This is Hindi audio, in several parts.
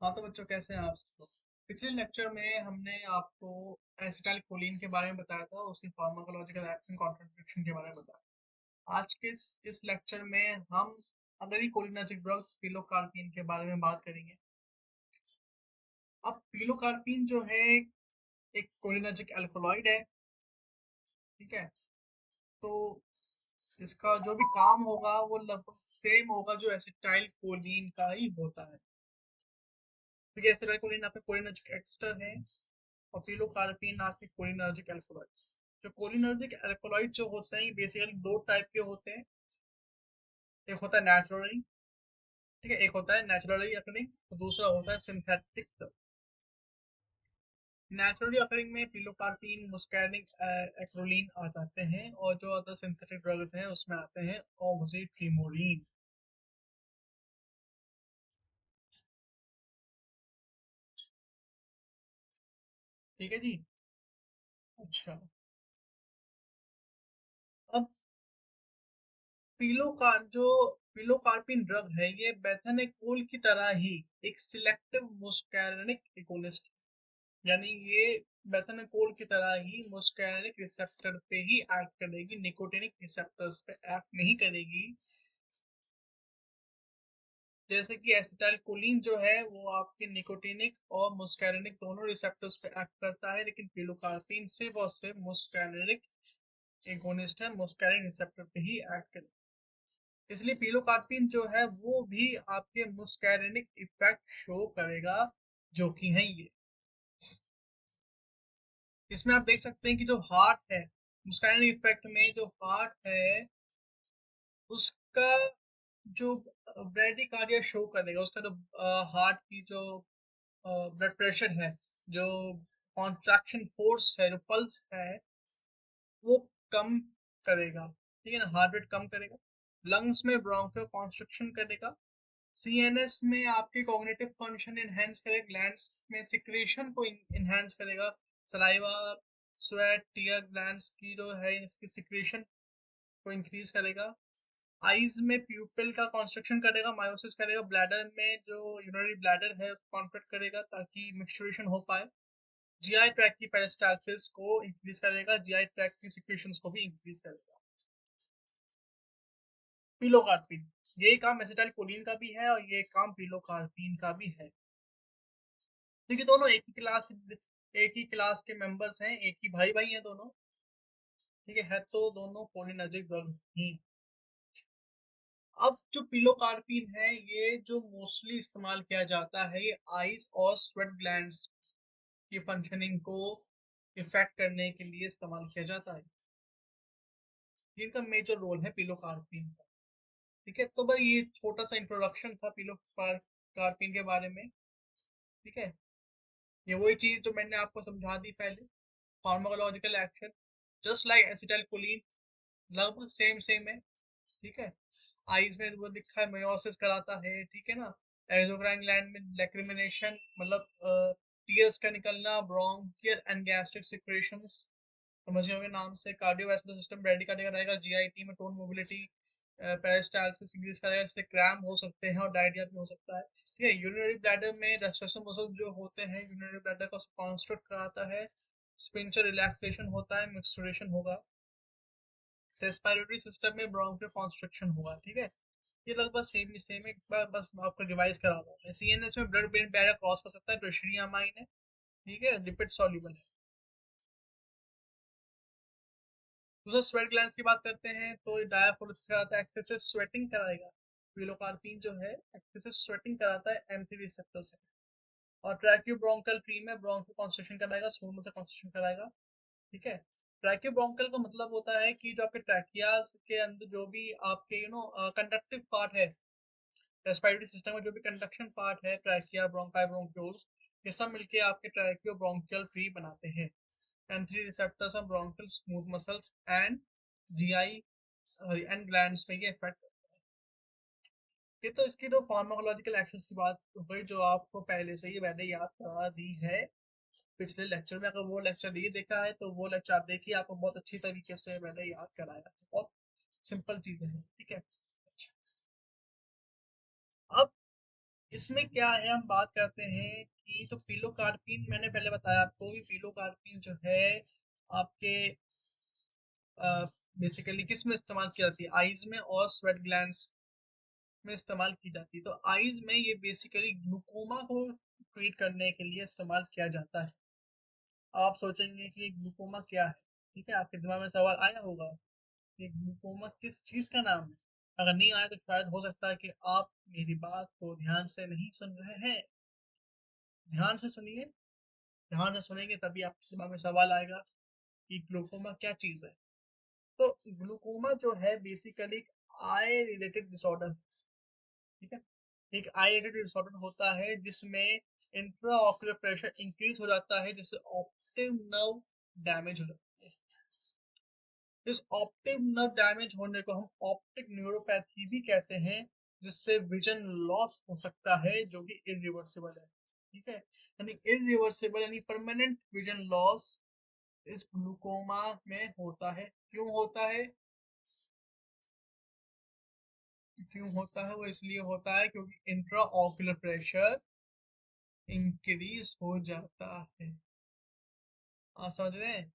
हाँ तो बच्चों, कैसे हैं आप सब लोग। पिछले लेक्चर में हमने आपको एसिटाइलकोलिन के बारे में बताया था, उसकी फार्माकोलॉजिकल एक्शन कॉन्ट्रिब्यूशन के बारे में बताया। आज के इस लेक्चर में हम अगली कोलिनर्जिक ड्रग्स पिलोकार्पिन के बारे में बात करेंगे। अब पिलोकार्पिन जो है एक कोलिनर्जिक अल्कोलॉइड है, ठीक है। तो इसका जो भी काम होगा वो लगभग सेम होगा जो एसिटाइलकोलिन का ही होता है। ठीक है, एसिटाइलकोलिन आपका कोलिनर्जिक एस्टर है और पिलोकार्पिन आपके कोलिनर्जिक अल्कोलॉइड्स। जो कोलिनर्जिक अल्कोलॉइड जो होते हैं ये बेसिकली दो टाइप के होते हैं। एक होता है नेचुरली, ठीक है, एक होता है नेचुरली अकरिंग और दूसरा होता है सिंथेटिक। नेचुरली अकरिंग में पिलोकार्पिन, मुस्कैनिक, एक्रोलीन आ जाते हैं और जो अदर सिंथेटिक ड्रग्स हैं उसमें आते हैं ऑक्सीट्रिमोलिन। ठीक है जी। अच्छा, अब पिलोकार्पिन ड्रग है ये बेथानेकोल की तरह ही एक सिलेक्टिव मुस्कैनिक एगोनिस्ट, यानी ये बेथानेकोल की तरह ही मुस्कैनिक रिसेप्टर पे ही एक्ट करेगी, निकोटिनिक रिसेप्टर्स पे एक्ट नहीं करेगी। जैसे कि एसिटाइलकोलिन जो है वो आपके निकोटिनिक और मुस्कैनिक दोनों रिसेप्टर्स पे एक्ट करता है, लेकिन पिलोकार्पिन सिर्फ और सिर्फ मुस्कैनिक एगोनिस्ट है, मुस्कैनिक रिसेप्टर पे ही एक्ट करेगा। इसलिए पिलोकार्पिन जो है वो भी आपके मुस्कैनिक इफेक्ट शो करेगा, जो कि है ये। इसमें आप देख सकते हैं कि जो हार्ट है, मुस्कानिक इफेक्ट में जो हार्ट है उसका जो ब्रेडिकार्डिया शो करेगा, उसका जो हार्ट की जो ब्लड प्रेशर है, जो कॉन्ट्रैक्शन फोर्स है, जो पल्स है, वो कम करेगा। ठीक है ना, हार्ट रेट कम करेगा। लंग्स में ब्रोंको कॉन्स्ट्रक्शन करेगा। सीएनएस में आपके कॉग्निटिव फंक्शन इनहेंस करेगा, ग्लैंड्स में सिक्रेशन को इनहेंस करेगा, सलाइवा, स्वेट, टीयर ग्लैंड्स की जो है इसकी सिक्रेशन को इंक्रीज करेगा। आईज में प्यूपिल का कंस्ट्रक्शन करेगा, मायोसिस करेगा। ब्लैडर में जो यूरिनरी ब्लैडर है कॉन्ट्रैक्ट करेगा ताकि मिक्सचुरेशन हो पाए। जीआई ट्रैक्ट की पेरिस्टाल्सिस को इंक्रीज करेगा, जीआई ट्रैक्ट की सिक्रेशंस को भी इंक्रीज करेगा। पिलोकार्पिन, ये काम एसिटाइलकोलिन का भी है और ये काम पिलोकार्पिन का भी है। देखिए, दोनों एक ही क्लास के मेंबर्स हैं, एक ही भाई भाई हैं दोनों। ठीक है तो दोनों कोलिनर्जिक ड्रग्स ही। अब जो पिलोकार्पिन है ये जो मोस्टली इस्तेमाल किया जाता है ये आईज और स्वेट ग्लैंड्स की फंक्शनिंग को इफेक्ट करने के लिए इस्तेमाल किया जाता है। इनका मेजर रोल है पिलोकार्पिन का। ठीक है, तो भाई ये छोटा सा इंट्रोडक्शन था पिलोकार्पिन के बारे में। ठीक है, ये वही चीज जो मैंने आपको समझा दी पहले। Pharmacological action just like acetylcholine, लगभग सेम सेम है। ठीक है, आईज में वो लिखा है मेयोसिस कराता है, ठीक है ना। एक्सोक्राइन ग्लैंड में लैक्रिमिनेशन मतलब टीयर्स का निकलना, ब्रोंकियल एंड गैस्ट्रिक सिक्रेशंस, समझ गए होंगे नाम से। कार्डियोवैस्कुलर सिस्टम ब्रेडिकार्डिया रहेगा, जीआईटी में टोन मोबिलिटी, पेरिस्टाल्सिस इंक्रीज करेगा, इससे क्रैम्प हो सकते हैं और डायरिया भी हो सकता है। ठीक है, यूरिनरी ब्लैडर में रेस्ट्रेशन मसल जो होते हैं यूरिनरी ब्लैडर का कॉन्स्ट्रक्ट कराता है, स्पिंचर रिलैक्सेशन होता है, मिक्सचुरेशन होगा। रेस्पिरेटरी सिस्टम में ब्रोंकियो कॉन्स्ट्रक्शन होगा। ठीक है, ये लगभग सेम ही सेम है, एक बार बस आपको रिवाइज करा रहा हूँ। सीएनएस में ब्लड ब्रेन बैरियर क्रॉस कर सकता है, टर्शियरी अमाइन है। ठीक है, लिपिड सॉल्युबल है। दूसरा स्वेट ग्लैंड्स की बात करते हैं तो डायाफोरेसिस कराता है, एक्सेसिव स्वेटिंग कराएगा। पिलोकार्पिन जो है एक्सेसिव स्वेटिंग कराता है एम3 रिसेप्टर से। और ट्रैक्यू ब्रोंकल ट्री में ब्रोंको कॉन्स्ट्रक्शन कराएगा, स्मूथ मसल कॉन्स्ट्रक्शन कराएगा। ठीक है, ट्रैक्यू ब्रोंकल का मतलब होता है कि जो आपके ट्रैकियास के अंदर जो भी आपके कंडक्टिव पार्ट है, रेस्पिरेटरी सिस्टम में जो भी कंडक्शन पार्ट है, ट्रैकिया, ब्रोंकाई, ब्रोंक्यूल्स, ये सब मिलके आपके ट्रैकियो ब्रोंकियल ट्री बनाते हैं। M3 रिसेप्टर्स और bronchial smooth muscles and GI and glands में ये इफेक्ट करते हैं। ये तो इसकी जो फार्माकोलॉजिकल एक्शंस की बात हो गई, जो आपको पहले से ही मैंने याद करा दी है पिछले लेक्चर में। अगर वो लेक्चर नहीं देखा है तो वो लेक्चर आप देखिए, आपको बहुत अच्छी तरीके से मैंने याद कराया। बहुत सिंपल चीजें हैं। ठीक है, अब इसमें क्या है, हम बात करते हैं कि जो पिलोकार्पिन, मैंने पहले बताया आपको कि पिलोकार्पिन जो है आपके बेसिकली किस में इस्तेमाल की जाती है, आईज में और स्वेट ग्लैंड्स में इस्तेमाल की जाती है। तो आईज में ये बेसिकली ग्लूकोमा को ट्रीट करने के लिए इस्तेमाल किया जाता है। आप सोचेंगे कि ग्लूकोमा क्या है, ठीक है, आपके दिमाग में सवाल आया होगा कि ग्लूकोमा किस चीज का नाम है। अगर नहीं आया तो शायद हो सकता है कि आप मेरी बात को ध्यान से नहीं सुन रहे हैं। ध्यान से सुनिए, ध्यान से सुनेंगे तभी आपके दिमाग में सवाल आएगा कि ग्लूकोमा क्या चीज है। तो ग्लूकोमा जो है बेसिकली आई रिलेटेड डिसऑर्डर, ठीक है, एक आई रिलेटेड डिसऑर्डर होता है जिसमें इंट्रा ऑक्यूलर प्रेशर इंक्रीज हो जाता है, जिससे ऑप्टिक नर्व डैमेज हो जाता है। इस ऑप्टिक नर्व डैमेज होने को हम ऑप्टिक न्यूरोपैथी भी कहते हैं, जिससे विजन लॉस हो सकता है जो कि इरिवर्सिबल है, ठीक है, यानी इरिवर्सिबल यानी परमानेंट विजन लॉस इस ग्लूकोमा में होता है। क्यों होता है? क्यों होता है? वो इसलिए होता है क्योंकि इंट्रा ऑक्यूलर प्रेशर इंक्रीज हो जाता है। आप समझ रहे हैं?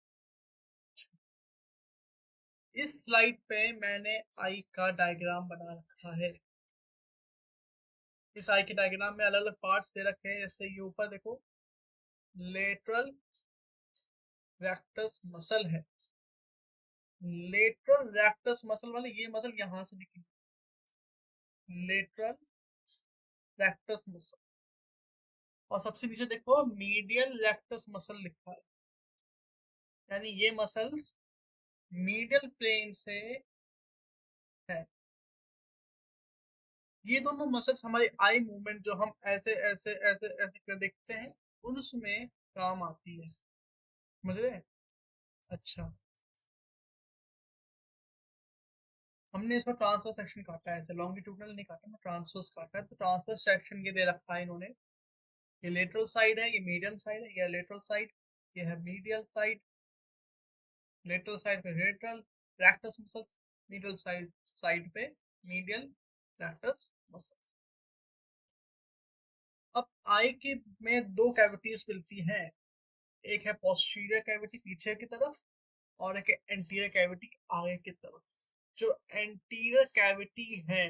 इस स्लाइड पे मैंने आई का डायग्राम बना रखा है। इस आई के डायग्राम में अलग अलग पार्ट्स दे रखे हैं, जैसे ये ऊपर देखो, लेटरल रेक्टस मसल है। लेटरल रेक्टस मसल वाले ये मसल यहां से दिखी, लेटरल रेक्टस मसल। और सबसे नीचे देखो मीडियल रेक्टस मसल लिखा है, यानी ये मसल्स मीडियल प्लेन से है। ये दोनों मसल्स हमारी आई मूवमेंट जो हम ऐसे ऐसे ऐसे ऐसे कर देखते हैं उसमें काम आती है। समझ रहे? अच्छा, हमने इसको ट्रांसफर सेक्शन काटा है, लॉन्गिट्यूडनल नहीं काटा, ट्रांसवर्स काटा है। तो ट्रांसफर सेक्शन ये दे रखा है इन्होंने, ये लेटरल साइड है, ये मीडियम साइड है, ये लेटरल साइड, ये है मीडियल साइड। लेटरल साइड पे lateral rectus muscle, medial side side पे मीडियल रेक्टस मसल। अब आई की में दो कैविटीज मिलती हैं, एक है पोस्टीरियर कैविटी पीछे की तरफ, और एक एंटीरियर कैविटी आगे की तरफ। जो एंटीरियर कैविटी है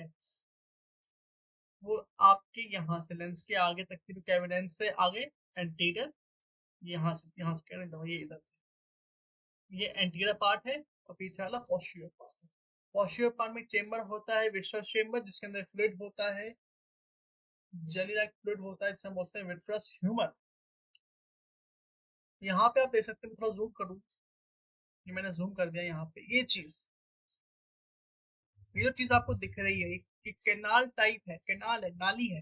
वो आपके यहाँ से लेंस के आगे तक की जो कैविटी, लेंस से आगे एंटीरियर, यहाँ से कह रहे ये इधर से, ये एंटीरियर पार्ट है, और पीछे वाला पोस्टीरियर पार्ट है। पोस्टीरियर पार्ट में चेम्बर होता है, विट्रस चेम्बर, जिसके अंदर फ्लूइड होता है, जेली लाइक फ्लूइड होता है, जिसे हम बोलते हैं विट्रस ह्यूमर। यहाँ पे आप देख सकते हैं, थोड़ा जूम करूँ, ये मैंने जूम कर दिया यहाँ पे, ये जो चीज आपको दिख रही है ये कैनाल टाइप है, कैनाल है, नाली है,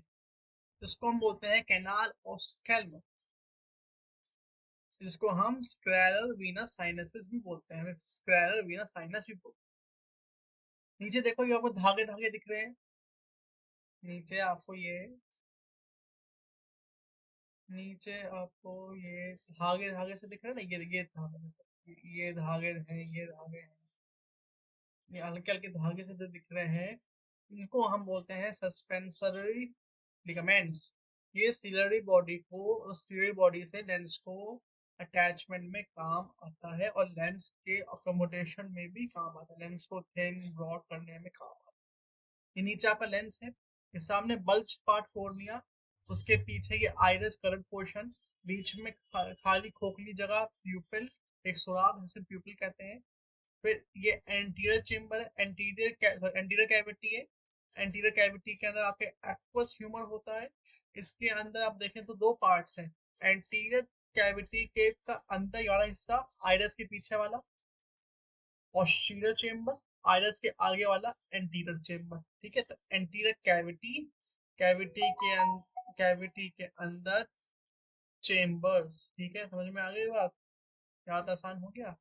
जिसको हम बोलते हैं कैनाल ऑफ स्केल्म, जिसको हम स्क्लेरल वीनस साइनसेस भी बोलते हैं, स्क्लेरल वीनस साइनस भी बोलते हैं। नीचे देखो ये आपको धागे धागे दिख रहे हैं, नीचे आपको ये, नीचे आपको ये धागे धागे से दिख रहे हैं ना, ये धागे, ये धागे हैं, ये धागे हैं, ये हल्के हल्के धागे से जो दिख रहे हैं, इनको हम बोलते हैं सस्पेंसरी लिगामेंट्स। ये सिलरी बॉडी को, सिलरी बॉडी से लेंस को अटैचमेंट में काम आता है, और लेंस के अकोमोडेशन में भी काम आता है, लेंस को थिन ब्रॉड करने में काम आता है। ये नीचे आपका लेंस है, ये सामने बल्ज पार्ट फोर्निया, उसके पीछे ये आइरिस करंट पोर्शन, बीच में खाली खोखली जगह प्यूपिल, एक सुराख जिसे प्यूपिल कहते हैं। फिर ये एंटीरियर चेम्बर है, एंटीरियर कैविटी है। एंटीरियर कैविटी के अंदर आपके एक्वस ह्यूमर होता है। इसके अंदर आप देखें तो दो पार्ट्स हैं, एंटीरियर कैविटी के का अंदर वाला हिस्सा आइरस के पीछे वाला पोस्टीरियर चेम्बर, आइरस के आगे वाला एंटीरियर चेम्बर, ठीक है। तो एंटीरियर कैविटी, कैविटी के अंदर चेम्बर्स, ठीक है, समझ में आ गई बात? ज्यादा आसान हो गया,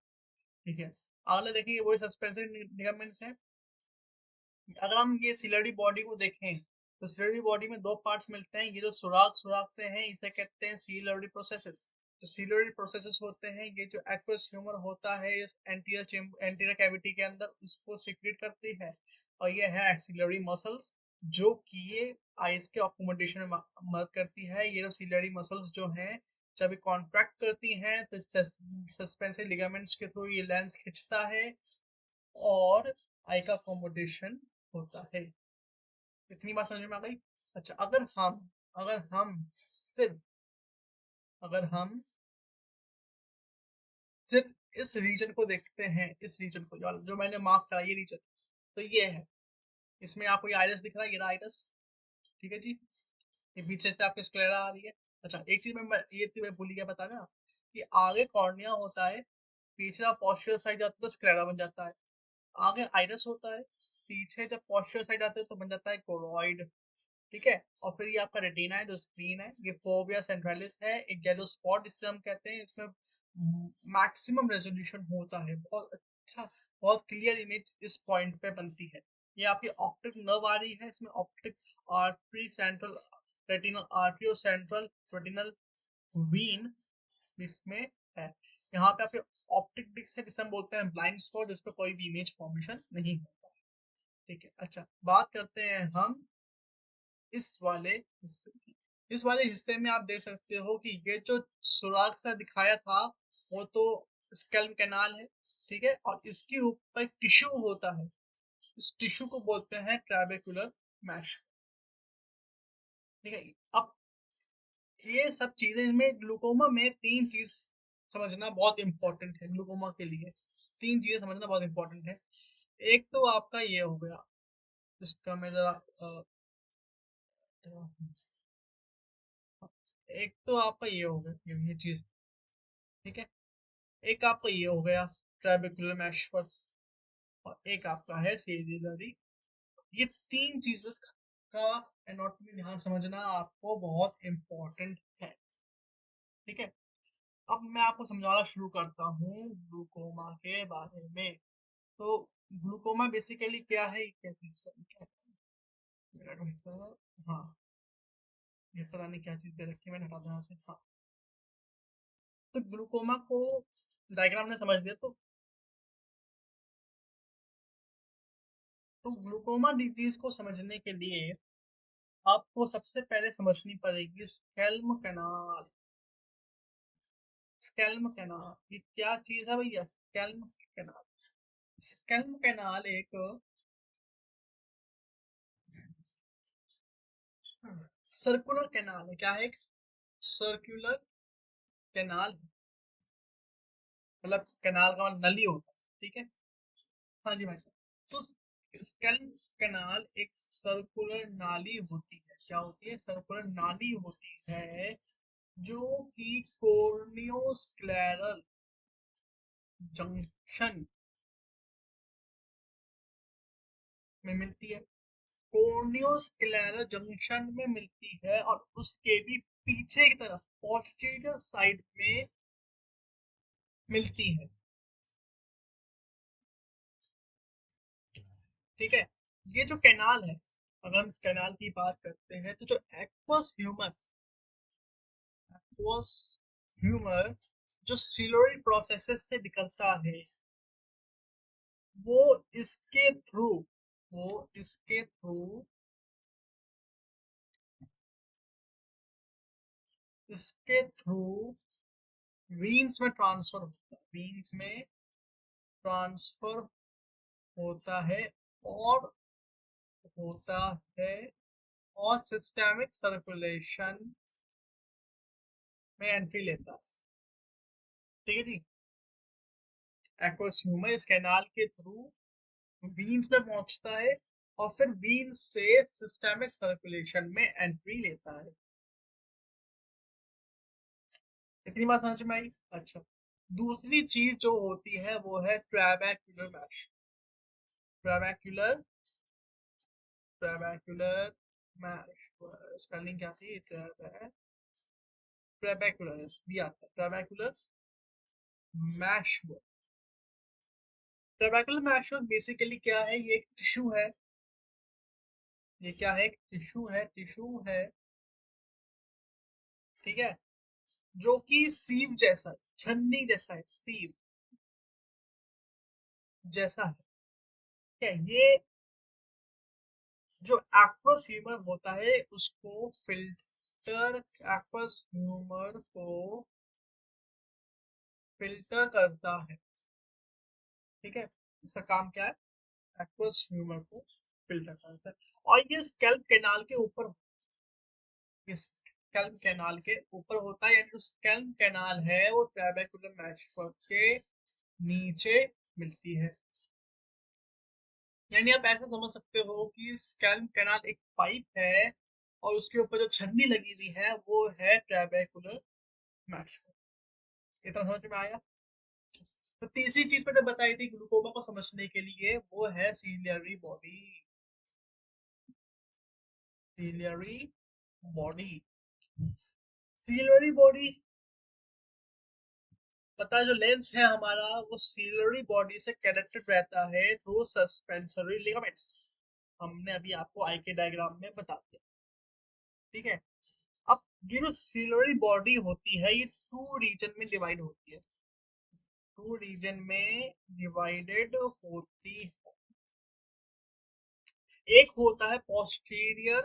ठीक है। अगला देखिए वही सस्पेंसरी लिगामेंट्स हैं। अगर हम ये सिलरी बॉडी को देखें तो सिलरी बॉडी में दो पार्ट्स मिलते हैं, ये जो सुराग सुराग से हैं इसे कहते हैं सिलरी प्रोसेसेस। जो सिलरी प्रोसेसेस होते हैं, ये जो एक्वस ह्यूमर होता है इस एंटीरियर कैविटी के अंदर उसको सिक्रेट करती है, और ये है एक्सिलरी मसल्स। जो कि ये आइस के अकोमोडेशन में मदद करती है। ये जो सीलियरी मसल्स जो हैं, जब ये कॉन्ट्रैक्ट करती हैं तो सस्पेंसरी लिगामेंट्स के थ्रू ये लेंस खिंचता है और आई का अकोमोडेशन होता है। इतनी बात समझ में आ गई? अच्छा, सिर्फ अगर हम सिर्फ इस रीजन को देखते हैं, इस रीजन को जो मैंने मार्क करा, ये रीजन, तो ये है। इसमें आपको ये आइरस दिख रहा है, ये आइरस, ठीक है जी। ये पीछे से आपकी स्क्लेरा आ रही है। अच्छा, एक चीज ये थी मैं भूल गया बताना, कि आगे कॉर्निया होता है, पीछे पोस्टीरियर साइड जाता है तो स्क्लेरा बन जाता है। आगे आइरस होता है, पीछे जब पोस्टीरियर साइड आते हैं तो बन जाता है कोरोइड, ठीक है। और फिर ये आपका रेटिना है जो स्क्रीन है, ये फोविया सेंट्रलिस है, एक येलो स्पॉट जिससे हम कहते हैं। इसमें मैक्सिमम रेजोल्यूशन होता है, बहुत अच्छा, बहुत क्लियर इमेज इस पॉइंट पे बनती है। ये आपकी ऑप्टिक नर्व आ रही है, इसमें optic artery central retinal artery और सेंट्रल रेटिनल वीन इसमें है। यहाँ पे आपके ऑप्टिक डिस्क है जिसे हम बोलते हैं ब्लाइंड स्पॉट, जिसपे कोई भी इमेज फॉर्मेशन नहीं होता, ठीक है। अच्छा, बात करते हैं हम इस वाले हिस्से की। इस वाले हिस्से में आप देख सकते हो कि ये जो सुराग सा दिखाया था वो तो स्कैल्प कैनाल है, ठीक है। और इसके ऊपर टिश्यू होता है, इस टिश्यू को बोलते हैं ट्रैबेकुलर मैश, ठीक है। अब ये सब चीजें, इनमें ग्लूकोमा में तीन चीज समझना बहुत इंपॉर्टेंट है। ग्लूकोमा के लिए तीन चीजें समझना बहुत इंपॉर्टेंट है। एक तो आपका ये हो गया, इसका मैं जरा एक तो आपका ये हो गया, ये चीज, ठीक है। एक आपका ये हो गया ट्राइबेकुलर मैश, और एक आपका है सेरिलरी। ये तीन चीजों का एनाटॉमी ध्यान समझना आपको बहुत इम्पोर्टेंट है, ठीक है। अब मैं आपको समझाना शुरू करता हूँ ग्लूकोमा के बारे में। तो ग्लूकोमा बेसिकली क्या है, क्या चीज, हाँ, ये पता नहीं क्या चीज दे रखी है, मैंने हटा दिया से, हाँ। तो ग्लूकोमा को डायग्राम में समझ लिया, तो ग्लूकोमा डिजीज को समझने के लिए आपको सबसे पहले समझनी पड़ेगी स्केल्म कैनाल। स्केल्म कैनाल ये क्या चीज है भैया? स्केल्म कैनाल, स्केल्म कैनाल एक सर्कुलर कैनाल है। क्या है? एक सर्कुलर कैनाल है, मतलब कैनाल का मतलब नली होता है, ठीक है। हाँ जी भाई साहब। तो स्केल्म कैनाल एक सर्कुलर नाली होती है। क्या होती है? सर्कुलर नाली होती है, जो कि कॉर्नियोस्क्लेरल जंक्शन में मिलती है। कॉर्नियोस्क्लेरल जंक्शन में मिलती है और उसके भी पीछे की तरफ पोस्टीरियर साइड में मिलती है, ठीक है। ये जो कैनाल है, अगर हम इस कैनाल की बात करते हैं, तो जो एक्वस ह्यूमर जो सिलोरी प्रोसेसेस से निकलता है, वो इसके थ्रू वो इसके थ्रू इसके थ्रू वीन्स में ट्रांसफर होता है, वीन्स में ट्रांसफर होता है, और होता है और सिस्टेमिक सर्कुलेशन में एंट्री लेता है, ठीक है जी। एक्वस ह्यूमर इस कैनाल के थ्रू वीन्स में पहुंचता है और फिर वीन्स से सिस्टेमिक सर्कुलेशन में एंट्री लेता है। इतनी बात समझ में आई? अच्छा, दूसरी चीज जो होती है वो है ट्रैबेक्युलर मैश। ट्रैबेक्युलर ट्रैबेक्युलर मैश, स्पेलिंग क्या थी? ट्रैबेक्युलर भी आता है, ट्रैबेक्युलर मैश। ट्रैबेक्युलर मैश बेसिकली क्या है? ये एक टिश्यू है। ये क्या है? एक टिश्यू है, ठीक है, जो कि सीव जैसा है, छन्नी जैसा है, सीव जैसा है, ठीक है। ये जो एक्वस ह्यूमर होता है उसको फिल्टर, एक्वस ह्यूमर को फिल्टर करता है। ठीक है, इसका काम क्या है? एक्वस ह्यूमर को फिल्टर करता है। और ये स्कैल्प कैनाल के ऊपर, इस स्कैल्प कैनाल के ऊपर होता है, यानी जो स्कैल्प कैनाल है वो ट्रैबेकुलर मैशवर्क के नीचे मिलती है। यानी आप ऐसा समझ सकते हो कि स्कैल्प कैनाल एक पाइप है और उसके ऊपर जो छन्नी लगी हुई है वो है ट्रैबेकुलर मैशवर्क। इतना समझ में आया? तो तीसरी चीज मैंने बताई थी ग्लूकोमा को समझने के लिए, वो है ciliary body. Ciliary body, ciliary body पता है, जो लेंस है हमारा वो सीलरी बॉडी से कनेक्टेड रहता है थ्रू सस्पेंसरी लिगामेंट्स। हमने अभी आपको आई के डायग्राम में बता दिया। ठीक है, अब ये जो सीलरी बॉडी होती है ये टू रीजन में डिवाइड होती है, टू रीजन में डिवाइडेड होती है। एक होता है posterior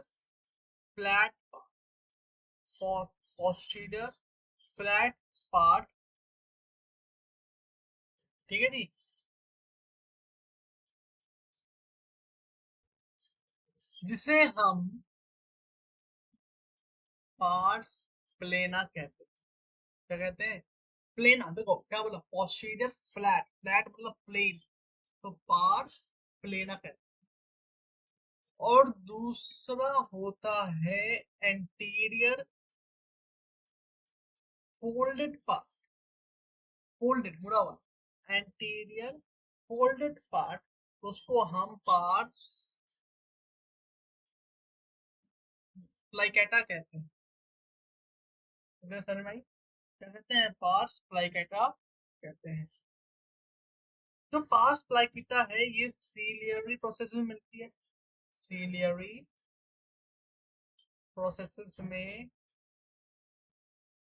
flat, posterior flat part. ठीक है जी, जिसे हम पार्स प्लेना कहते हैं। क्या कहते हैं? प्लेन। देखो क्या बोला, पोस्टीरियर फ्लैट, फ्लैट मतलब प्लेन, तो पार्स प्लेना कहते हैं। और दूसरा होता है एंटीरियर फोल्डेड पार्ट, फोल्डेड मुड़ा हुआ एंटीरियर फोल्डेड पार्ट, उसको हम पार्स प्लाइकेटा कहते हैं। समझ में आई? क्या कहते हैं? पार्स प्लाइकेटा कहते हैं। जो पार्स प्लाइकेटा है ये सीलियरी प्रोसेस में मिलती है, सीलियरी प्रोसेसेस में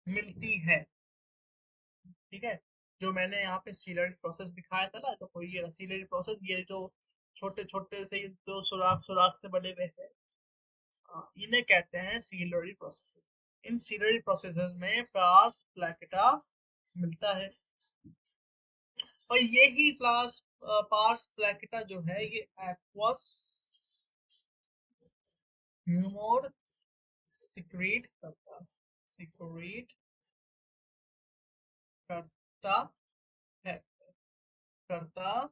मिलती है। ठीक है, जो मैंने यहाँ पे सीलरी प्रोसेस दिखाया था ना, तो कोई ये सीलरी प्रोसेस, ये जो छोटे छोटे से दो सुराख सुराख से बने हुए हैं, इन्हें कहते हैं सीलरी प्रोसेस। इन सीलरी प्रोसेसेस में फ्रास प्लैकेटा मिलता है। और यही फ्लास पार्स प्लैकेटा जो है ये एक्वस ह्यूमर सिक्रीट करता, सिक्रीट करता है, करता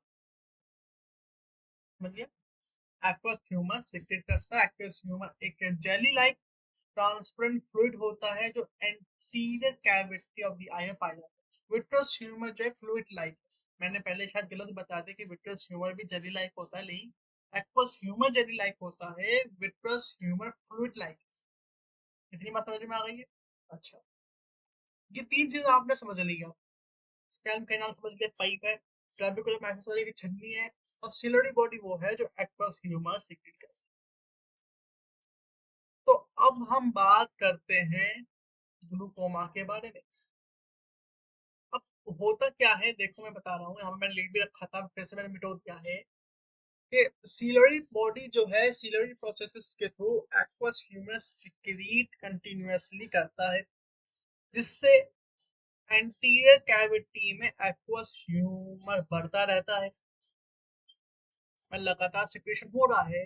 मतलब एक्वस ह्यूमर सिक्रेट करता है। एक्वस ह्यूमर एक जेली लाइक ट्रांसपेरेंट फ्लूइड होता है जो एंटीरियर कैविटी ऑफ द आई में पाया जाता है। विट्रस ह्यूमर जो है फ्लूइड लाइक, मैंने पहले शायद गलत बता दिया कि विट्रस ह्यूमर भी जेली लाइक होता है, नहीं, एक्वस ह्यूमर जेली लाइक होता है, विट्रस ह्यूमर फ्लूइड लाइक। इतनी बात समझ में आ गई है? अच्छा, ये तीन चीज आपने समझ लिया। स्कैल्प कैनाल समझ लिया, पाइप है, ट्राबेकुलर मैसेज वाले की छन्नी है, और सिलोरी बॉडी वो है जो एक्वस ह्यूमर सीक्रेट करती है। तो अब हम बात करते हैं ग्लूकोमा के बारे में। अब होता क्या है, देखो मैं बता रहा हूँ, यहाँ मैंने लिख भी रखा था, फिर से मैंने मिटो दिया है कि सीलरी बॉडी जो है सीलरी प्रोसेसेस के through aqueous humour secrete continuously करता है, जिससे एंटीरियर कैविटी में एक्वस ह्यूमर बढ़ता रहता है। लगातार सिक्रेशन हो रहा है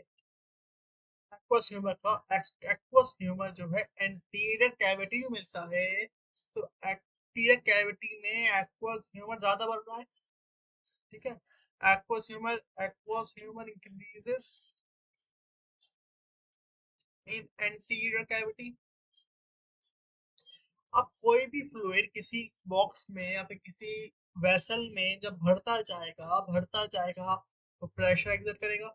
एक्वस ह्यूमर का। एक्वस ह्यूमर जो है एंटीरियर कैविटी में मिलता है, तो एंटीरियर कैविटी में एक्वस ह्यूमर ज्यादा बढ़ रहा है। ठीक है, एक्वस ह्यूमर इंक्रीजेस इन एंटीरियर कैविटी। अब कोई भी फ्लूइड किसी बॉक्स में या फिर किसी वेसल में जब बढ़ता जाएगा तो प्रेशर एक्सर्ट करेगा।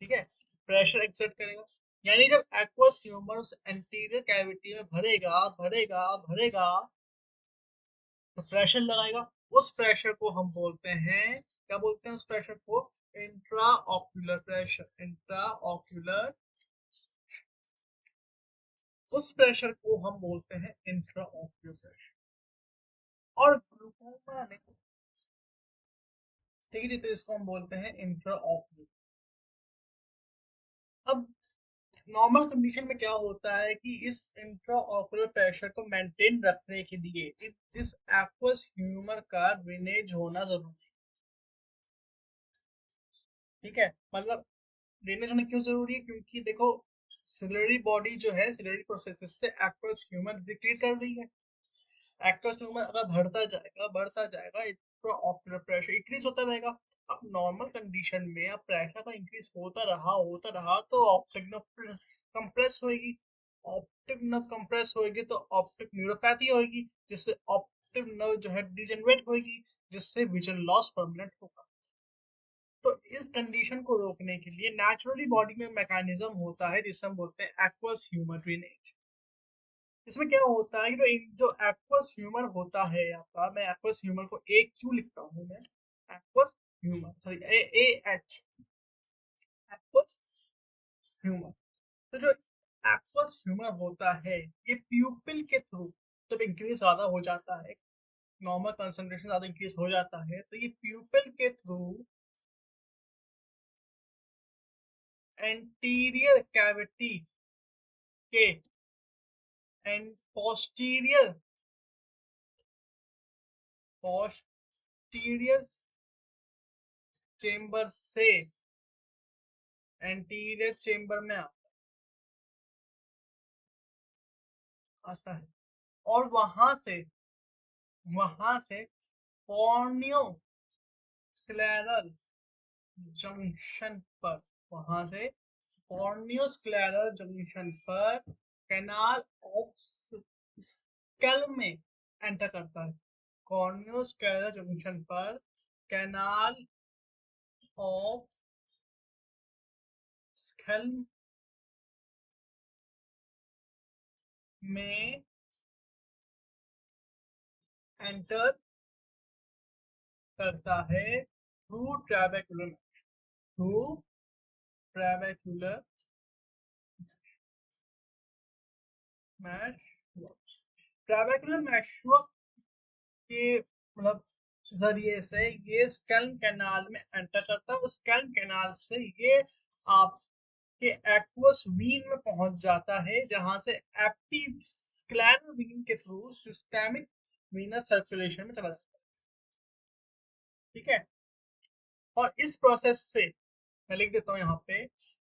ठीक है, प्रेशर एक्सर्ट करेगा, यानी जब एक्वस ह्यूमर उस एंटीरियर कैविटी में भरेगा भरेगा भरेगा तो प्रेशर लगाएगा। उस प्रेशर को हम बोलते हैं, क्या बोलते हैं उस प्रेशर को? Intra ocular pressure, intra ocular, उस प्रेशर को हम बोलते हैं इंट्रा ऑक्यूलर प्रेशर। और ग्लूकोमा ने ठीक है जी, तो इसको हम बोलते हैं इंट्रा ऑक्यूलर। अब नॉर्मल कंडीशन में क्या होता है कि इस इंट्रा ऑक्यूलर प्रेशर को मेंटेन रखने के लिए इस एक्वस ह्यूमर का ड्रेनेज होना जरूरी है। ठीक है, मतलब ड्रेनेज होना क्यों जरूरी है, क्योंकि देखो सिलरी बॉडी जो है सिलरी प्रोसेस से एक्वस ह्यूमर डिक्रीज कर रही है। एक्वस ह्यूमर अगर बढ़ता जाएगा तो ऑक्यूलर प्रेशर इंक्रीज होता रहेगा। अब नॉर्मल कंडीशन में अब प्रेशर का इंक्रीज होता रहा तो ऑप्टिक नर्व कंप्रेस होगी। ऑप्टिक नर्व कंप्रेस होगी तो ऑप्टिक न्यूरोपैथी होगी, जिससे ऑप्टिक नर्व जो है डिजेनरेट होगी, जिससे विजन लॉस परमानेंट होगा। तो इस कंडीशन को रोकने के लिए नेचुरली बॉडी में मैकेनिज्म होता है जिसे हम बोलते हैं एक्वस ह्यूमर ड्रेनेज। इसमें क्या होता है कि जो एक्वस ह्यूमर होता है आपका, मैं एक्वस ह्यूमर को ए क्यू लिखता हूँ मैं, aqueous humour sorry A A H, aqueous humour. तो जो एक्वस ह्यूमर होता है ये प्यूपिल के थ्रू जब इंक्रीज ज्यादा हो जाता है, नॉर्मल कंसंट्रेशन ज्यादा इंक्रीज हो जाता है, तो ये प्यूपिल के थ्रू एंटीरियर कैविटी के एंड पोस्टीरियर पोस्टीरियर चेम्बर से एंटीरियर चेम्बर में आता है, और वहां से कॉर्नियो स्क्लेरल जंक्शन पर वहां से कॉर्नियो स्क्लेरल जंक्शन पर कैनाल ऑफ स्कल में एंटर करता है। कॉर्नियो स्क्लेरल जंक्शन पर कैनाल ऑफ स्कल में एंटर करता है थ्रू थ्रू ट्रैबेक्युलर मैश ट्रैबेक्युलर मैशवर्क के मतलब जरिए से ये स्कैल्प कैनाल में एंटर करता है, उस स्कैल्प कैनाल से ये आपके एक्वस वीन में पहुंच जाता है, जहां से एपिस्क्लेरल वीन के थ्रू सिस्टेमिक वीनस सर्कुलेशन में चला जाता है। ठीक है, और इस प्रोसेस से मैं लिख देता हूँ यहाँ पे,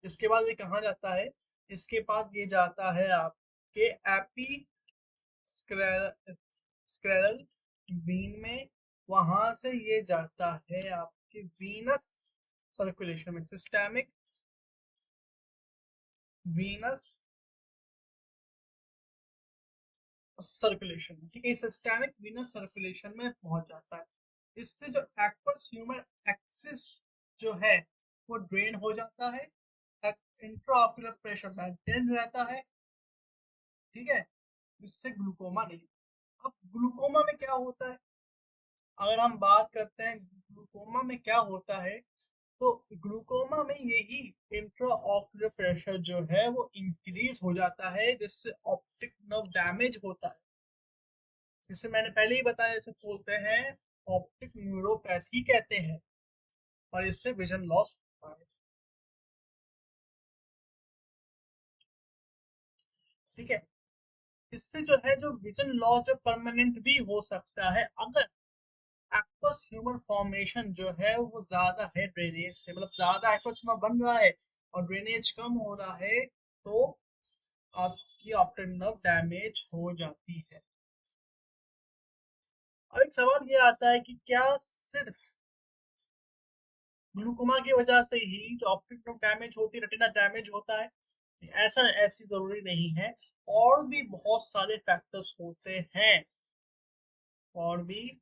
इसके बाद ये कहाँ जाता है, इसके बाद ये जाता है आपके एपी स्क्लेरल वीन में, वहां से ये जाता है आपके वीनस सर्कुलेशन में, सिस्टेमिक वीनस सर्कुलेशन में। ठीक है, सिस्टेमिक वीनस सर्कुलेशन में पहुंच जाता है। इससे जो एक्वस ह्यूमर एक्सिस जो है वो ड्रेन हो जाता है, इंट्राऑक्यूलर प्रेशर मेंटेन रहता है। ठीक है, इससे ग्लूकोमा नहीं। अब ग्लूकोमा में क्या होता है, अगर हम बात करते हैं ग्लूकोमा में क्या होता है, तो ग्लूकोमा में यही इंट्राऑक्यूलर प्रेशर जो है वो इंक्रीज हो जाता है, जिससे ऑप्टिक नर्व डैमेज होता है, जिससे मैंने पहले ही बताया इसे बोलते हैं ऑप्टिक न्यूरोपैथी कहते हैं, और इससे विजन लॉस होता है। ठीक है, इससे जो है जो विजन लॉस जो परमानेंट भी हो सकता है, अगर एक्वस ह्यूमर फॉर्मेशन जो है वो ज्यादा है ड्रेनेज से, मतलब ज्यादा एक्वस ह्यूमर बन रहा है और ड्रेनेज कम हो रहा है, तो आपकी ऑप्टिक नर्व डैमेज हो जाती है। अब एक सवाल ये आता है कि क्या सिर्फ ग्लूकोमा की वजह से ही जो ऑप्टिक नर्व डैमेज होती है, रेटिना डैमेज होता है? ऐसी जरूरी नहीं है, और भी बहुत सारे फैक्टर्स होते हैं, और भी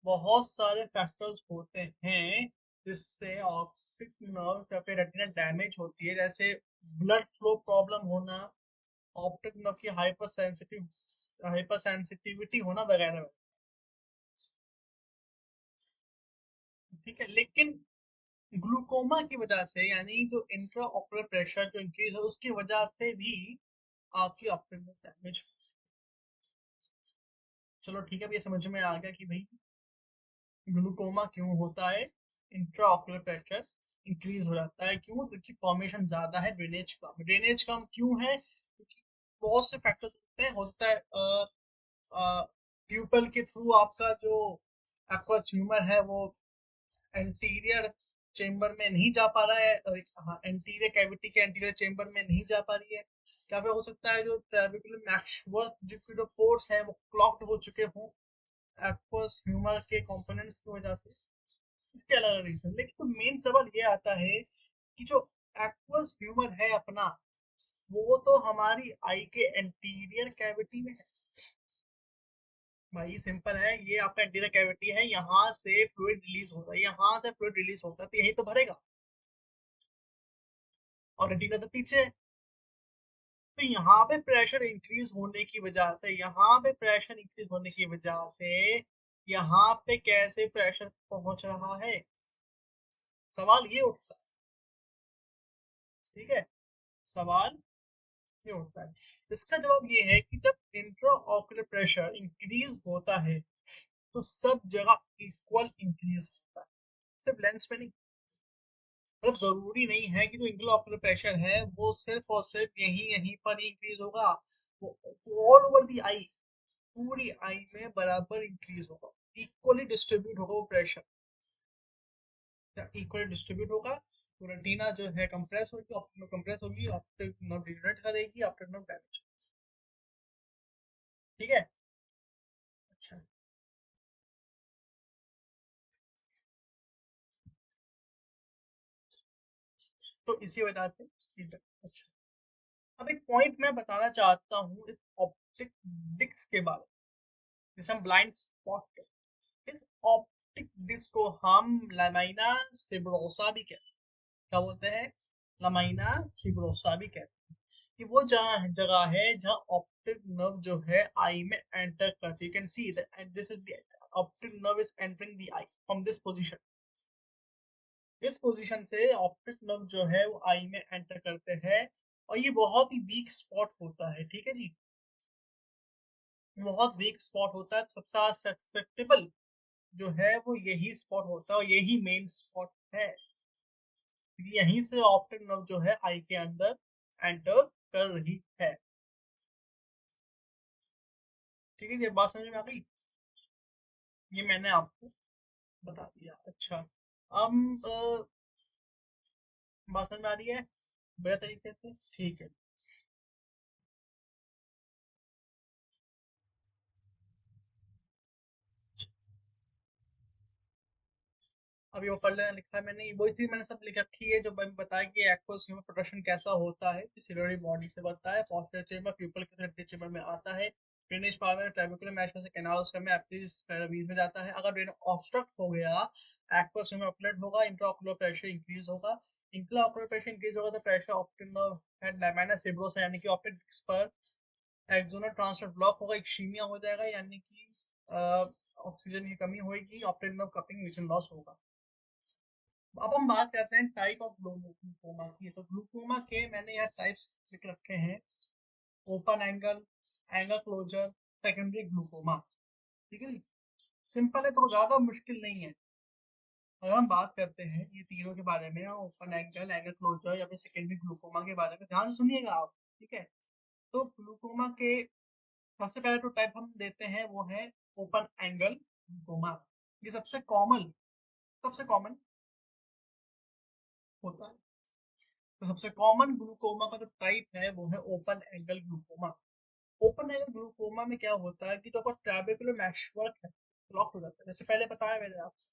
बहुत सारे फैक्टर्स होते हैं जिससे ऑप्टिक नर्व या फिर रेटिना डैमेज होती है, जैसे ब्लड फ्लो प्रॉब्लम होना, ऑप्टिक नर्व की हाइपर सेंसिटिविटी होना वगैरह। ठीक है, लेकिन ग्लूकोमा की वजह से, यानी जो इंट्रा ऑक्यूलर प्रेशर जो इंक्रीज है उसकी वजह से भी आपकी ऑप्टिक नर्व डैमेज। चलो ठीक है, अब ये समझ में आ गया कि भाई ग्लूकोमा क्यों होता है, इंट्राऑक्यूलर प्रेशर इंक्रीज हो जाता है। क्यों? क्योंकि फॉर्मेशन ज्यादा है, ड्रेनेज कम क्यों है? क्योंकि बहुत से फैक्टर्स होते हैं। हो सकता है प्यूपल के थ्रू आपका जो एक्वस ह्यूमर है वो एंटीरियर चेम्बर में नहीं जा पा रहा है, हाँ, एंटीरियर कैविटी के एंटीरियर चेम्बर में नहीं जा पा रही है। क्या पे हो सकता है जो ट्रेबेकुलर मैशवर्क जो पोर्स है वो क्लॉग्ड हो चुके हों एक्वस ह्यूमर के कंपोनेंट्स की वजह से। इसके अलग अलग रीजन, लेकिन तो मेन सवाल ये आता है कि जो एक्वस ह्यूमर है अपना, वो तो हमारी आई के एंटीरियर कैविटी में है। भाई सिंपल है, ये आपका एंटीरियर कैविटी है, यहाँ से फ्लूइड रिलीज होता है, यहाँ से फ्लूइड रिलीज होता है, तो यही तो भरेगा। और रेटिना तो पीछे है। तो यहाँ पे प्रेशर इंक्रीज होने की वजह से, यहाँ पे प्रेशर इंक्रीज होने की वजह से यहाँ पे कैसे प्रेशर पहुंच रहा है, सवाल ये उठता है। ठीक है, सवाल ये उठता है। इसका जवाब ये है कि जब इंट्रा ऑक्यूलर प्रेशर इंक्रीज होता है तो सब जगह इक्वल इंक्रीज होता है, सिर्फ लेंस में नहीं। मतलब जरूरी नहीं है कि जो इंट्राऑक्यूलर प्रेशर है वो सिर्फ और सिर्फ यहीं यहीं पर ही इंक्रीज होगा, वो ऑल ओवर दी आई, पूरी आई में बराबर इंक्रीज होगा, इक्वली डिस्ट्रीब्यूट होगा वो प्रेशर, इक्वली डिस्ट्रीब्यूट होगा। तो रेटिना जो है कंप्रेस होगी, ऑप्टिक नर्व कंप्रेस होगी, ऑप्टिक नर्व डिजनरेट करेगी, ऑप्टिक नर्व डैमेज। ठीक है। अच्छा, तो इसी वजह से अच्छा, अब एक पॉइंट मैं बताना चाहता हूँ इस ऑप्टिक डिस्क के बारे में, जिसे हम ब्लाइंड स्पॉट कहते हैं। इस ऑप्टिक डिस्क को हम लमाइना सिब्रोसा भी कहते हैं। क्या बोलते हैं? लमाइना सिब्रोसा भी कहते हैं। कि वो जहाँ जगह है जहाँ ऑप्टिक नर्व जो है आई में एंटर करती है। You can see that this is the optic nerve is entering the I from this position. इस पोजीशन से ऑप्टिक नर्व जो है वो आई में एंटर करते हैं। और ये बहुत ही वीक स्पॉट होता है, ठीक है जी, बहुत वीक स्पॉट होता है। सबसे सस्पेक्टेबल जो है वो यही स्पॉट होता है और यही मेन स्पॉट है। यहीं से ऑप्टिक नर्व जो है आई के अंदर एंटर कर रही है। ठीक है, ये बात समझ में आ गई? ये मैंने आपको बता दिया। अच्छा, अब बात समझ में आ रही है बढ़िया तरीके से? ठीक है। अभी वो पढ़ लेना लिखा है मैंने, वही चीज मैंने सब लिख रखी है जो मैंने बताया कि एक्वस ह्यूमन प्रोडक्शन कैसा होता है, सिलियरी बॉडी से बनता है, पोस्टीरियर चेंबर प्यूपल के सेंट्रल चेंबर में आता है, ड्रेनेज पावर ट्रेबेकुलर मैश में से कैनाल उसका में एप्टिस पैरावीज में जाता है। अगर ड्रेन ऑब्स्ट्रक्ट हो गया, एक्वस ह्यूमन अपलेट होगा, इंट्राऑक्यूलर प्रेशर इंक्रीज होगा। इंट्राऑक्यूलर प्रेशर इंक्रीज होगा तो pressure optic nerve head lamina cribrosa यानी कि ऑप्टिक डिस्क पर एक्सोनल ट्रांसफर ब्लॉक होगा, इक्शीमिया हो जाएगा, यानी कि ऑक्सीजन की कमी होगी, optic nerve cupping vision loss होगा। अब हम बात करते हैं टाइप ऑफ ग्लूकोमा की। तो ग्लूकोमा के मैंने यहाँ टाइप्स लिख रखे हैं: open angle, angle closure, secondary glaucoma. ठीक है जी, सिंपल है तो ज्यादा मुश्किल नहीं है। अगर हम बात करते हैं ये तीनों के बारे में, ओपन एंगल, एंगल क्लोजर या फिर सेकेंडरी ग्लूकोमा के बारे में, ध्यान से सुनिएगा आप। ठीक है, तो ग्लूकोमा के सबसे पहले तो टाइप हम देते हैं वो है ओपन एंगल ग्लूकोमा। ये सबसे कॉमन होता है। तो सबसे कॉमन ग्लूकोमा का जो टाइप है वो है open angle glaucoma. Open angle glaucoma में क्या होता है कि जो आपका ट्रैबेकुलर मैशवर्क है ब्लॉक हो जाता है। जैसे पहले बताया मैंने आपको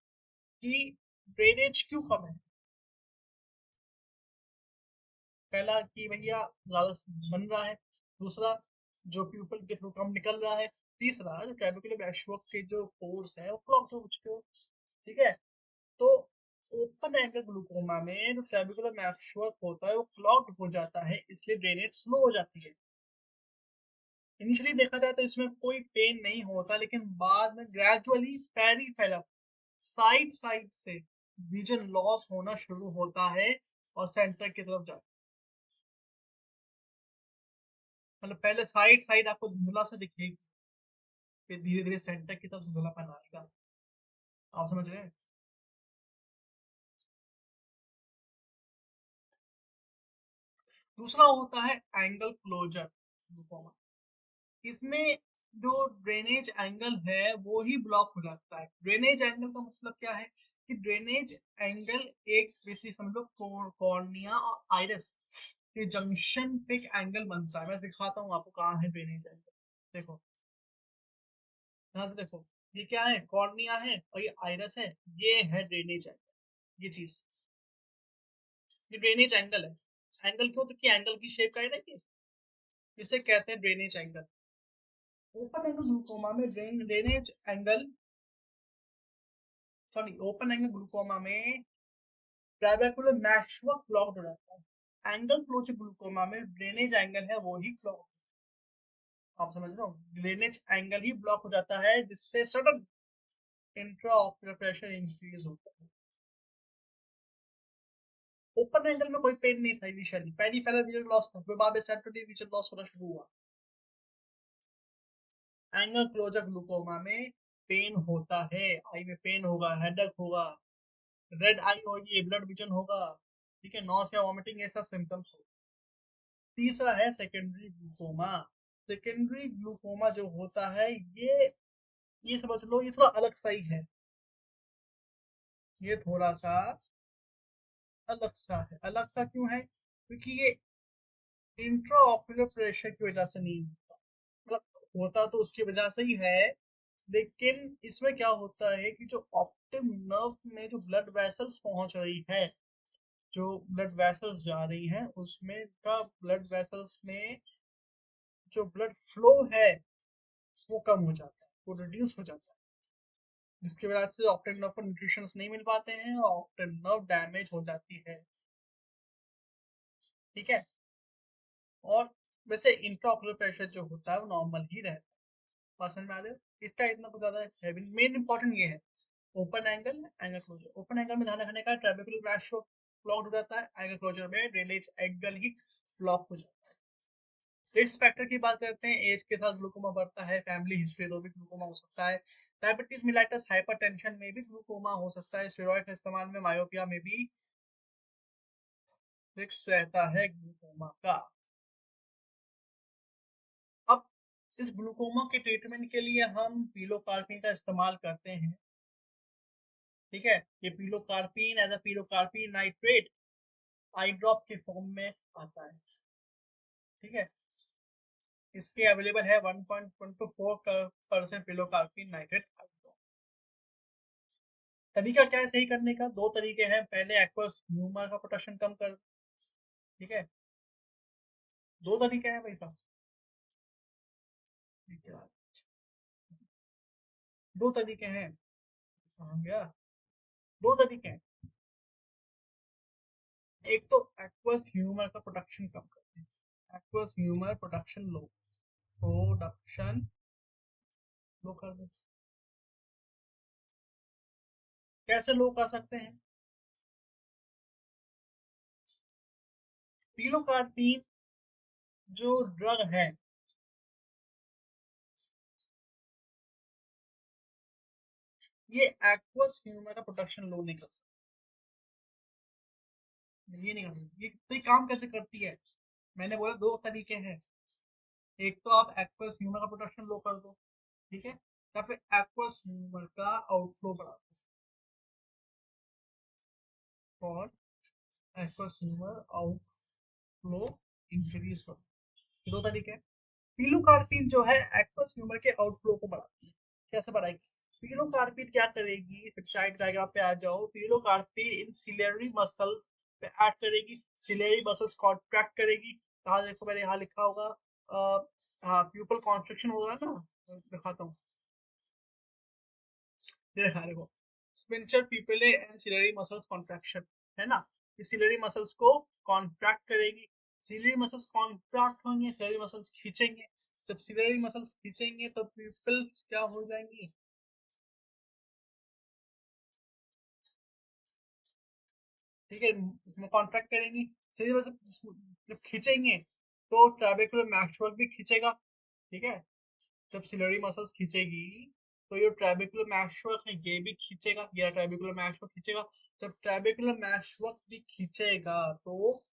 कि ड्रेनेज क्यों कम है। पहला कि भैया ज्यादा बन रहा है, दूसरा जो प्यूपल के थ्रू कम निकल रहा है, तीसरा जो ट्रैबेकुलर मैशवर्क के जो पोर्स है वो क्लॉग हो चुके हो। ठीक है, तो ओपन एंगल ग्लूकोमा में जो ट्रैबेकुलर मैशवर्क होता है वो क्लॉग्ड हो जाता है, इसलिए ड्रेनेज स्लो हो जाती है। इनिशियली देखा जाए तो इसमें कोई पेन नहीं होता, लेकिन बाद में ग्रेजुअली पेरिफेरल साइड साइड से विजन लॉस होना शुरू होता है और सेंटर की तरफ जाता है। मतलब पहले साइड साइड आपको धुंधला सा दिखेगी, फिर धीरे धीरे सेंटर की तरफ धुंधलापन आएगा। आप समझ रहे हैं? दूसरा होता है एंगल क्लोजर ग्लूकोमा। इसमें जो ड्रेनेज एंगल है वो ही ब्लॉक हो जाता है। ड्रेनेज एंगल का मतलब क्या है कि ड्रेनेज एंगल एक बेसिक समझ लो कॉर्निया और आइरिस के जंक्शन पे एक एंगल बनता है। मैं दिखाता हूँ आपको कहाँ है ड्रेनेज एंगल। देखो यहाँ से देखो, ये क्या है, कॉर्निया है और ये आइरिस है, ये है ड्रेनेज एंगल। ये चीज, ये ड्रेनेज एंगल है। एंगल क्यों, तो कि एंगल की शेप का है ना ये, इसे कहते हैं drainage angle. Open angle glaucoma में drainage angle, sorry open angle glaucoma में ट्राबेकुलर मैशवर्क ब्लॉक्ड हो जाता है। एंगल क्लोज ग्लूकोमा में ड्रेनेज एंगल है वो ही ब्लॉक, आप समझ रहे हो, ड्रेनेज एंगल ही ब्लॉक हो जाता है जिससे सडन इंट्राऑक्यूलर प्रेशर इंक्रीज होता है। ओपन एंगल में कोई पेन नहीं था इनिशियली, पेरिफेरल विजन लॉस था, फिर बाद में सेंट्रल विजन लॉस होना शुरू हुआ। एंगल क्लोजर ग्लूकोमा में पेन होता है, आई में पेन होगा, हेडेक होगा, रेड आई होगी, ब्लड विजन होगा, ठीक है, नॉसिया वॉमिटिंग, ये सब सिम्टम्स होगा। तीसरा है सेकेंडरी ग्लूकोमा। सेकेंडरी ग्लूकोमा जो होता है ये समझ लो ये थोड़ा अलग सा ही है, ये थोड़ा सा अलग सा है। अलग सा क्यों है, क्योंकि ये इंट्रा ऑक्यूलर प्रेशर की वजह से नहीं होता, मतलब होता तो उसकी वजह से ही है, लेकिन इसमें क्या होता है कि जो ऑप्टिक नर्व में जो ब्लड वेसल्स पहुंच रही है, जो ब्लड वेसल्स जा रही हैं उसमें का ब्लड वेसल्स में जो ब्लड फ्लो है वो कम हो जाता है, वो रिड्यूस हो जाता है, जिसकी वजह से ऑप्टिक नर्व को न्यूट्रिशन नहीं मिल पाते हैं और ऑप्टिक नर्व डैमेज हो जाती है, ठीक है। और वैसे इंट्राऑक्यूलर प्रेशर जो होता है वो नॉर्मल ही रहता है, समझ में आ रहे हो, इसका इतना कुछ ज्यादा है मेन इंपॉर्टेंट ये है। Open angle, angle closure, open angle में ध्यान रखने का ट्रेबेकुलर फ्लैश ब्लॉक हो जाता है, एंगल क्लोजर में ड्रेनेज एंगल ही ब्लॉक हो जाता है। रिस्क फैक्टर की बात करते हैं, एज के साथ ग्लूकोमा बढ़ता है, फैमिली हिस्ट्री तो भी ग्लूकोमा हो सकता है, डायबिटीज मिलाइटस हाइपरटेंशन में भी ग्लूकोमा हो सकता है, स्टेरॉइड के इस्तेमाल में मायोपिया में भी रिस्क रहता है ग्लूकोमा का। अब इस ग्लूकोमा के ट्रीटमेंट के लिए हम पीलोकार्पिन का इस्तेमाल करते हैं, ठीक है। ये pilocarpine as a pilocarpine nitrate eye drop के फॉर्म में आता है, ठीक है। इसके अवेलेबल है 1.1 to 4% pilocarpine nitrate eye drop. तरीका क्या है सही करने का, दो तरीके हैं, पहले एक्वस ह्यूमर का प्रोटेक्शन कम कर, ठीक है, दो तरीके हैं भाई साहब, ठीक है, दो तरीके हैं, कहाँ गया, दो तरीके हैं। एक तो एक्वस ह्यूमर का प्रोडक्शन कम करते हैं, एक्वस ह्यूमर प्रोडक्शन लो कर दो। कैसे लो कर सकते हैं, पीलोकार्पिन जो ड्रग है, ये एक्वस ह्यूमर का प्रोडक्शन लो नहीं कर सकती, ये नहीं कर सकती। ये तो ये काम कैसे करती है, मैंने बोला दो तरीके हैं, एक तो आप एक्वस ह्यूमर का प्रोडक्शन लो कर दो, ठीक है, या फिर एक्वस ह्यूमर का आउटफ्लो बढ़ा दो, और एक्वस ह्यूमर आउटफ्लो इंक्रीज कर दो, दो तरीके हैं। पिलोकार्पिन जो है एक्वस ह्यूमर के आउटफ्लो को बढ़ाती है, कैसे बढ़ाएगी, पिलोकार्पिन क्या करेगी, साइड डायग्राम पे आ जाओ, पिलोकार्पिन इन सिलेरी मसल्स पे एक्ट करेगी, सिलेरी मसल्स कॉन्ट्रैक्ट करेगी, कहा देखो मैंने यहाँ लिखा होगा, हाँ प्यूपल कॉन्स्ट्रक्शन होगा ना, दिखाता हूँ, ये दिखा देखो, sphincter pupillae and ciliary muscles contraction, है ना, इस सिलेरी मसल्स को कॉन्ट्रैक्ट करेगी, सिलेरी मसल्स कॉन्ट्रैक्ट होंगे, सिलेरी मसल्स खींचेंगे, जब सिलेरी मसल्स खींचेंगे तो पीपल्स क्या हो जाएंगी, ठीक है, इसमें कॉन्ट्रैक्ट करेंगी, सिलेरी मसल्स जब खींचेंगे तो ट्राबेकुलर मैक्सवर्क भी खींचेगा, ठीक है, जब सिलेरी मसल्स खींचेगी तो ये ट्राबेकुलर मैशवर्क है ये भी खींचेगा, ये ट्राबेकुलर मैशवर्क खींचेगा, जब ट्राबेकुलर मैशवर्क भी खींचेगा तो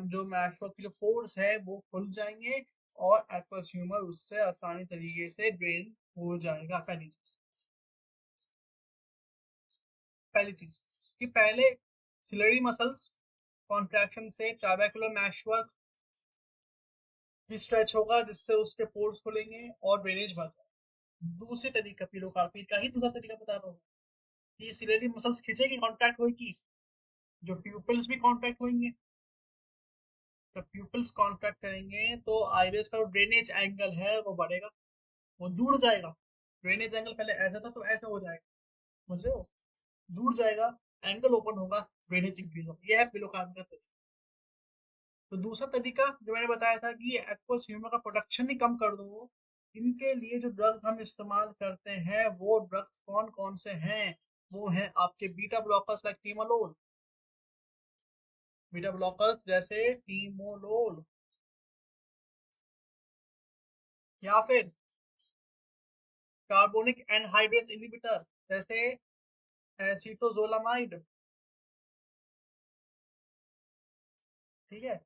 जो मैशवर्क के जो पोर्स है वो खुल जाएंगे और एक्वस ह्यूमर उससे आसानी तरीके से ड्रेन हो जाएगा। पहली चीज कि पहले सिलरी मसल्स कॉन्ट्रैक्शन से ट्राबैकुलर मैशवर्क भी स्ट्रेच होगा जिससे उसके पोर्स खुलेंगे और ड्रेनेज बढ़ जाएगा। दूसरे तरीका पिलोकार्पी का ही दूसरा तरीका बता रहा हूँ कि सिलरी मसल्स खींचेगी, कॉन्ट्रैक्ट होगी, जो प्यूपिल्स भी कॉन्ट्रैक्ट होंगे। जब प्यूपिल्स कॉन्ट्रैक्ट करेंगे तो आइरिस का जो ड्रेनेज एंगल है वो बढ़ेगा, वो दूर जाएगा। ड्रेनेज एंगल पहले ऐसा था तो ऐसा हो जाएगा, समझ रहे हो? दूर जाएगा, एंगल ओपन होगा, ड्रेनेज इंक्रीज होगा। यह है पिलोकार्पी का तरीका। तो दूसरा तरीका जो मैंने बताया था कि एक्वस ह्यूमर का प्रोडक्शन ही कम कर दो, इनके लिए जो ड्रग्स हम इस्तेमाल करते हैं वो ड्रग्स कौन कौन से हैं? वो हैं आपके beta blockers like timolol, beta blockers जैसे टीमोलोल, या फिर कार्बोनिक एनहाइड्रेस इनहिबिटर जैसे एसीटोजोलामाइड। ठीक है,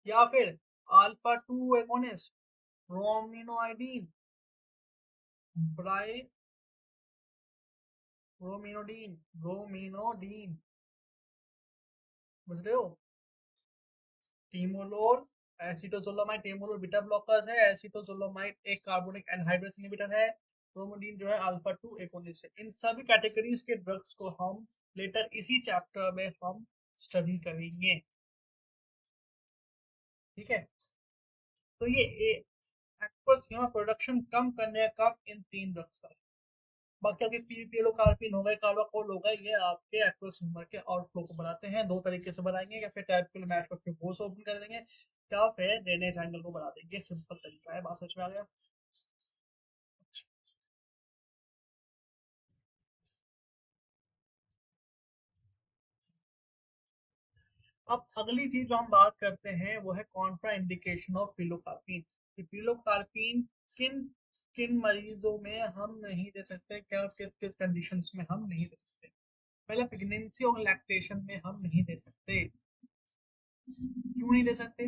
या फिर अल्फा 2 एगोनिस्ट ब्रोमिनोआइडीन, ब्राई ब्रोमिनोडीन, बुझ रहे हो? टीमोलोल, एसीटोसोलोमाइड, टीमोलोल बीटा ब्लॉकर्स है, एसीटोसोलोमाइड एक कार्बोनिक एनहाइड्रेस इनहिबिटर है, ब्रोमोडीन जो है अल्फा 2 एगोनिस्ट है। इन सभी कैटेगरीज के ड्रग्स को हम लेटर इसी चैप्टर में हम स्टडी करेंगे। ठीक है, तो ये एक्वस ह्यूमर प्रोडक्शन कम करने का काम इन तीन ड्रग्स का है। बाकी आपके पिलोकार्पिन हो गए, कार्बाकोल हो गए, ये आपके एक्वस ह्यूमर के आउटफ्लो को बढ़ाते हैं। दो तरीके से बनाएंगे, या फिर टाइपिकल मैच करके पोर्स ओपन कर देंगे, या फिर ड्रेनेज एंगल को बढ़ा देंगे। सिंपल तरीका है, बात समझ में आ गया? अब अगली चीज जो हम बात करते हैं वो है कॉन्ट्रा इंडिकेशन ऑफ पिलोकार्पिन। कि पिलोकार्पिन किन किन मरीजों में हम नहीं दे सकते, क्या किस किस कंडीशंस में हम नहीं दे सकते। पहले प्रेगनेंसी और लैक्टेशन में हम नहीं दे सकते। क्यों नहीं दे सकते?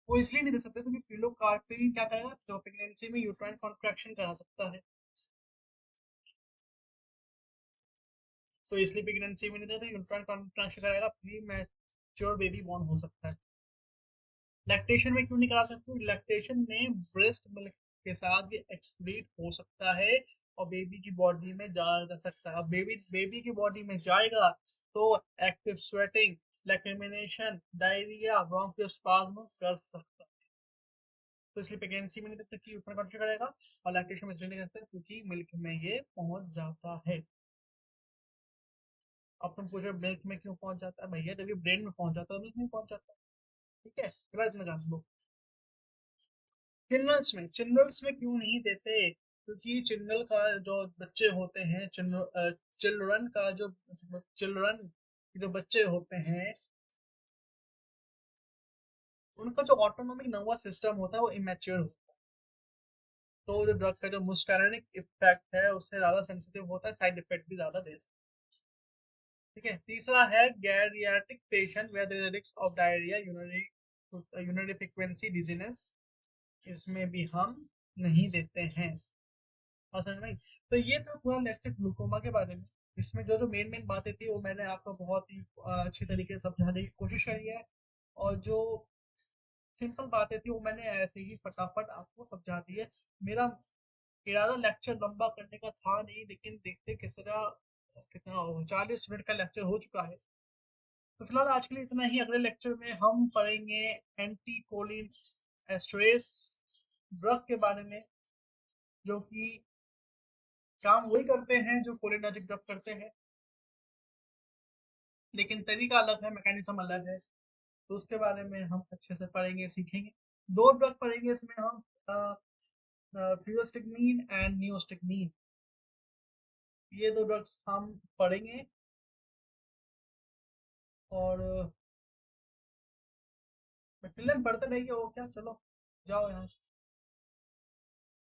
वो इसलिए नहीं दे सकते क्योंकि पिलोकार्पिन क्या करेगा, जो प्रेगनेंसी में यूट्राइन कॉन्ट्रैक्शन करा सकता है, तो इसलिए प्रेगनेंसी में नहीं देते, यूट्राइन कॉन्ट्रैक्शन कराएगा, प्री मैच्योर बेबी बॉर्न हो सकता है। लैक्टेशन में क्यों नहीं करा सकते? लैक्टेशन में ब्रेस्ट मिल्क के साथ भी एक्सक्रीट हो सकता है और बेबी की बॉडी में जा सकता है। अब बेबी बेबी की बॉडी में जाएगा तो एक्टिव स्वेटिंग, लैक्रिमिनेशन, डायरिया, ब्रोंकोस्पाज्म कर सकता है। तो इसलिए प्रेगनेंसी में नहीं देते कि ऊपर कंट्रोल करेगा, और लैक्टेशन में इसलिए नहीं करते क्योंकि मिल्क में ये पहुंच जाता है। अब तुम पूछ रहे मिल्क में क्यों पहुंच जाता है? भैया जब ये ब्रेन में पहुंच जाता है मिल्क में पहुंच जाता है। ठीक है, इतना जान लो। चिल्ड्रंस में क्यों नहीं देते? क्योंकि चिल्ड्रन का जो बच्चे होते हैं, चिल्ड्रन का जो चिल्ड्रन जो बच्चे होते हैं, उनका जो ऑटोनॉमिक नर्वस सिस्टम होता है वो इमेच्योर होता है। तो जो ड्रग का जो मुस्कैरेनिक इफेक्ट है उससे ज्यादा सेंसिटिव होता है, साइड इफेक्ट भी ज्यादा दे सकता है। ठीक है, तीसरा है geriatric patient where there is risk of diarrhoea, urinary frequency dizziness, इसमें भी हम नहीं देते हैं। और समझ में आई? तो ये था पूरा लेक्चर ग्लूकोमा के बारे में। इसमें जो जो मेन मेन बातें थी वो मैंने आपको बहुत ही अच्छी तरीके से समझाने की कोशिश करी है, और जो सिंपल बातें थी वो मैंने ऐसे ही फटाफट आपको समझा दी है। मेरा इरादा लेक्चर लंबा करने का था नहीं, लेकिन देखते कितना कितना 40 मिनट का लेक्चर हो चुका है। तो फिलहाल आज के लिए इतना ही। अगले लेक्चर में हम पढ़ेंगे एंटी कोलिन एस्ट्रेस ड्रग के बारे में, जो कि काम वही करते हैं जो कोलिनर्जिक ड्रग करते हैं, लेकिन तरीका अलग है, मैकेनिज्म अलग है। तो उसके बारे में हम अच्छे से पढ़ेंगे, सीखेंगे। दो ड्रग पढ़ेंगे इसमें हम, फ्यूरोस्टिग्मीन एंड नियोस्टिग्मीन, ये दो ड्रग्स हम पढ़ेंगे। और फिलहाल पढ़ते रहिए, हो क्या, चलो जाओ यहाँ से।